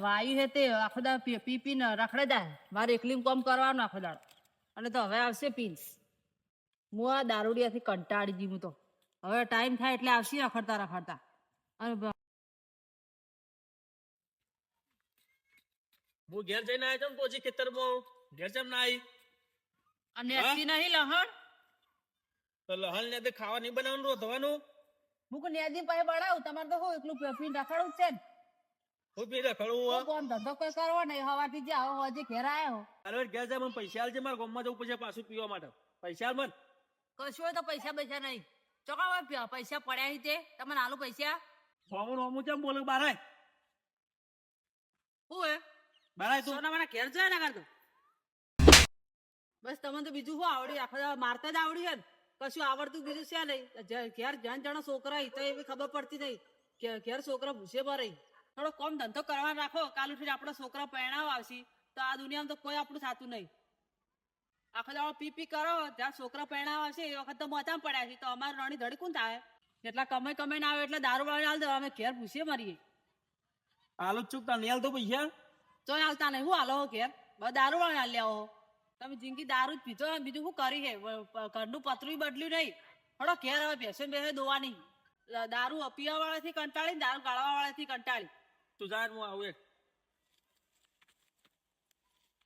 વાયુ હે તે આખો દાડો પી પીને રખડે જાય. મારે એકલી કામ કરવાનું આખો દાડો. અને તો હવે આવશે પીન્સ. હું આ દારૂડિયાથી કંટાળી ગઈ. હું તો હવે ટાઈમ થાય એટલે આવશે રખડતા રખડતા. અને હું ઘેર જઈને આવ્યો તો પછી ખેતરમાં ઘેર જેમ ના આવી નેસી નહીં લહણ. તો લહણ ને ખાવા નહીં બનાવવાનું રોધવાનું હું કોઈ નેદી પાસે બનાવું. તમારે તો હું એકલું પીને રખડવું જ છે ને. હું પી રખડવું કોમ ધંધો કોઈ કરવો નહીં. હવાથી જે આવો હજી ઘેર આવ્યો. અરે ઘેર જાય મને પૈસા આલજે મારા ગામમાં જવું પછી પાછું પીવા માટે પૈસા આલ મને કશું હોય તો પૈસા નહીં. ચોકા પૈસા પડ્યા નહીં તે તમને આલુ પૈસા. હોમું હોમું કેમ બોલે બારાય શું હે બારાય તું મારા ઘેર જાય ને કરતો. બસ તમને તો બીજું શું આવડ્યું? આખો મારતા જ આવડ્યું હે ને. કશું આવડતું બીજું છે નહીં. ઘેર જણ જણા છોકરા તો એવી ખબર પડતી નહીં કે ઘેર છોકરા ભૂસે ભરે. થોડો કોમ ધંધો કરવાનો રાખો. કાલ ઉઠીને આપણા છોકરા પરણાવ આવશે તો આ દુનિયામાં તો કોઈ આપણું થતું નહીં. આખો દાડો પી કરો. જ્યાં છોકરા પરણાવ આવશે એ વખત તો મોચામાં પડ્યા છે તો અમારે રણી ધડી કોણ થાય? જેટલા કમાઈ ના આવે એટલે દારૂ વાળી હાલ દો. અમે ઘેર ભૂસે મરીએ. આલુ ચૂકતા નહીં આલતો પૈસા ચોય હાલતા નહીં. હું હાલો ઘેર બસ દારૂ વાળી હાલ આવો. તમે જિંદગી દારૂ જ પીધો બીજું શું કરી છે? ઘરનું પતરું બદલ્યું નહીં. થોડો ઘેર હવે ભેસે બેસે દોવાની. દારૂ પીવા વાળાથી કંટાળી દારૂ ગાળવા વાળાથી કંટાળી. તું જાય હું આવું એક